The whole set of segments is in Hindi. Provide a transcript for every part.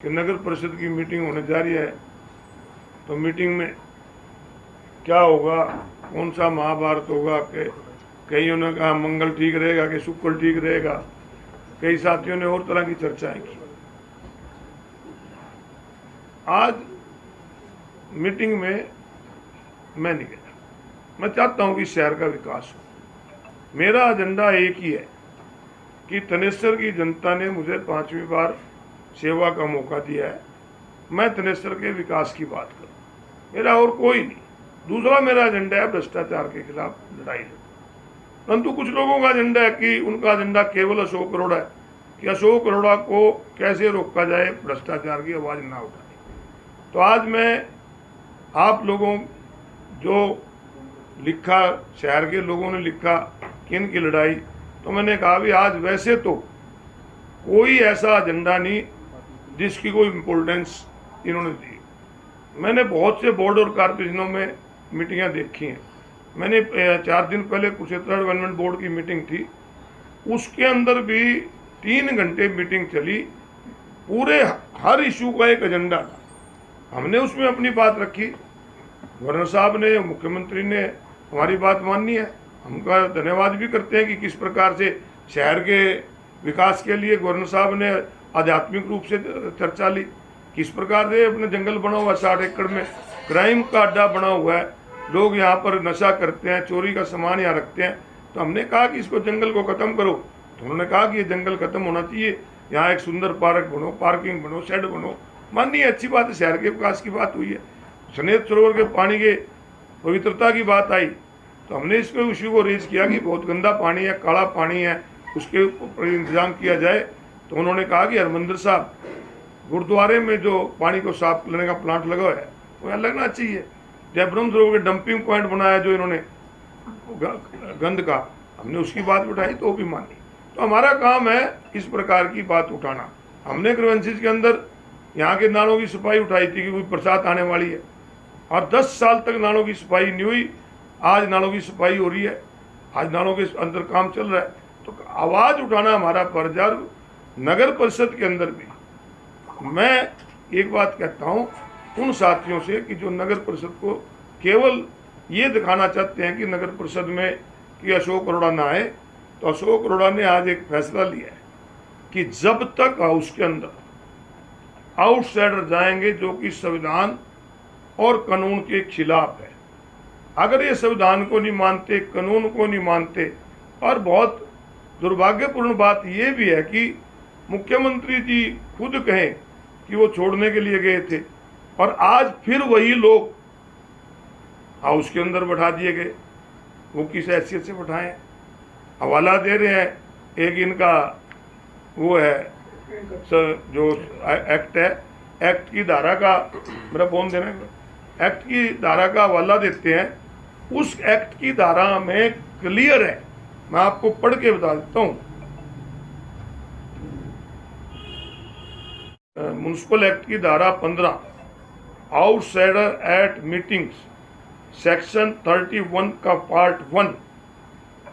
कि नगर परिषद की मीटिंग होने जा रही है, तो मीटिंग में क्या होगा, कौन सा महाभारत होगा। कि कईयों ने कहा मंगल ठीक रहेगा कि शुक्र ठीक रहेगा, कई साथियों ने और तरह की चर्चाएं की। आज मीटिंग में मैं नहीं गया। मैं चाहता हूं कि शहर का विकास हो। मेरा एजेंडा एक ही है कि तनेश्वर की जनता ने मुझे 5वीं बार सेवा का मौका दिया है। मैं तनेश्वर के विकास की बात करूं, मेरा और कोई नहीं। दूसरा मेरा एजेंडा है भ्रष्टाचार के खिलाफ लड़ाई लड़ना। परंतु कुछ लोगों का एजेंडा है कि उनका एजेंडा केवल अशोक अरोड़ा है कि अशोक अरोड़ा को कैसे रोका जाए, भ्रष्टाचार की आवाज़ ना उठाए। तो आज मैं आप लोगों जो लिखा, शहर के लोगों ने लिखा कि इनकी लड़ाई, तो मैंने कहा भी आज वैसे तो कोई ऐसा एजेंडा नहीं जिसकी कोई इम्पोर्टेंस इन्होंने दी। मैंने बहुत से बोर्ड और कॉर्पोरेशनों में मीटिंगें देखी हैं। मैंने 4 दिन पहले कुरुक्षेत्र डेवलपमेंट बोर्ड की मीटिंग थी, उसके अंदर भी 3 घंटे मीटिंग चली। पूरे हर इशू का एक एजेंडा था, हमने उसमें अपनी बात रखी। गवर्नर साहब ने, मुख्यमंत्री ने हमारी बात माननी है। हमका धन्यवाद भी करते हैं कि किस प्रकार से शहर के विकास के लिए गवर्नर साहब ने आध्यात्मिक रूप से चर्चा ली। किस प्रकार से अपने जंगल बना हुआ 60 एकड़ में क्राइम का अड्डा बना हुआ है, लोग यहाँ पर नशा करते हैं, चोरी का सामान यहाँ रखते हैं। तो हमने कहा कि इसको जंगल को ख़त्म करो। तो उन्होंने कहा कि ये जंगल ख़त्म होना चाहिए, यहाँ एक सुंदर पार्क बनो, पार्किंग बनो, शेड बनो। माननीय अच्छी बात है, शहर के विकास की बात हुई है। सनेत सरोवर के पानी के पवित्रता की बात आई, तो हमने इसको इश्यू को रेज किया कि बहुत गंदा पानी है, काला पानी है, उसके ऊपर इंतजाम किया जाए। तो उन्होंने कहा कि हरमंदिर साहब गुरुद्वारे में जो पानी को साफ करने का प्लांट लगा हुआ है वो यहाँ लगना चाहिए। जयब्रह्म सरोवर के डंपिंग पॉइंट बनाया जो इन्होंने गंद का, हमने उसकी बात उठाई तो वो भी मानी। तो हमारा काम है इस प्रकार की बात उठाना। हमने ग्रीवेंसेस के अंदर यहाँ के नालों की सफाई उठाई थी कि कोई बरसात आने वाली है, और 10 साल तक नालों की सफाई नहीं हुई। आज नालों की सफाई हो रही है, आज नालों के अंदर काम चल रहा है। तो आवाज़ उठाना हमारा फर्ज है। नगर परिषद के अंदर भी मैं एक बात कहता हूँ उन साथियों से कि जो नगर परिषद को केवल ये दिखाना चाहते हैं कि नगर परिषद में कि अशोक अरोड़ा ना आए, तो अशोक अरोड़ा ने आज एक फैसला लिया है कि जब तक हाउस के अंदर आउटसाइडर जाएंगे जो कि संविधान और कानून के खिलाफ है, अगर ये संविधान को नहीं मानते, कानून को नहीं मानते, और बहुत दुर्भाग्यपूर्ण बात ये भी है कि मुख्यमंत्री जी खुद कहें कि वो छोड़ने के लिए गए थे, और आज फिर वही लोग हाउस के अंदर बैठा दिए गए। वो किस हैसियत से बैठाएं? हवाला दे रहे हैं। एक इनका वो है जो एक्ट है, एक्ट की धारा का, मेरा फोन देना, एक्ट की धारा का हवाला देते हैं। उस एक्ट की धारा में क्लियर है, मैं आपको पढ़ के बता देता हूँ। म्युनिसिपल एक्ट की धारा 15, आउटसाइडर एट मीटिंग्स, सेक्शन 31 का part 1,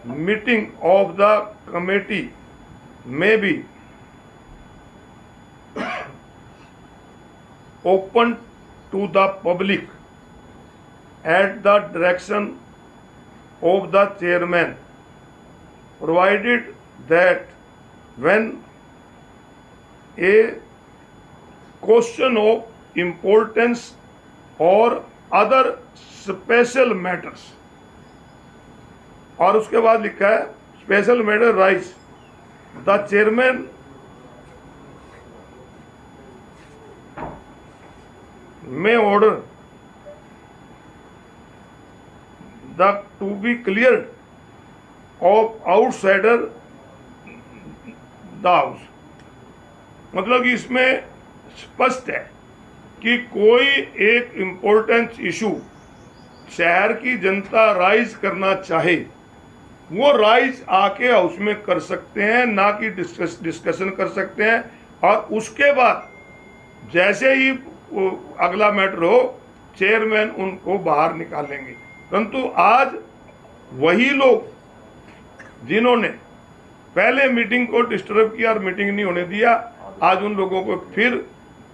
meeting of the committee में be open to the public at the direction of the chairman, provided that when a question of importance or other special matters, और उसके बाद लिखा है special matter rise, the chairman may order the to be cleared of outsider the house। मतलब कि इसमें स्पष्ट है कि कोई एक इम्पोर्टेंट इशू शहर की जनता राइज करना चाहे, वो राइज आके हाउस में कर सकते हैं, ना कि डिस्कशन कर सकते हैं। और उसके बाद जैसे ही अगला मैटर हो, चेयरमैन उनको बाहर निकालेंगे। परंतु आज वही लोग जिन्होंने पहले मीटिंग को डिस्टर्ब किया और मीटिंग नहीं होने दिया, आज उन लोगों को फिर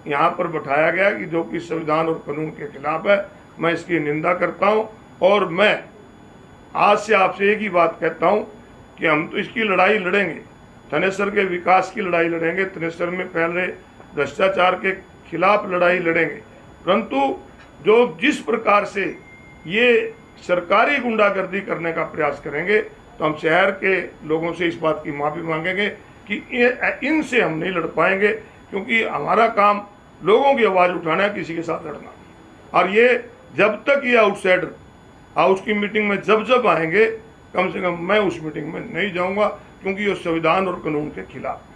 यहाँ पर बैठाया गया कि जो कि संविधान और कानून के खिलाफ है, मैं इसकी निंदा करता हूँ। और मैं आज से आपसे एक ही बात कहता हूँ कि हम तो इसकी लड़ाई लड़ेंगे, थनेसर के विकास की लड़ाई लड़ेंगे, थनेसर में फैल रहे भ्रष्टाचार के खिलाफ लड़ाई लड़ेंगे, परंतु जो जिस प्रकार से ये सरकारी गुंडागर्दी करने का प्रयास करेंगे तो हम शहर के लोगों से इस बात की माफ़ी मांगेंगे कि इनसे हम नहीं लड़ पाएंगे, क्योंकि हमारा काम लोगों की आवाज़ उठाना है, किसी के साथ लड़ना। और ये जब तक ये आउटसाइडर हाउस की मीटिंग में जब आएंगे, कम से कम मैं उस मीटिंग में नहीं जाऊंगा, क्योंकि ये संविधान और कानून के खिलाफ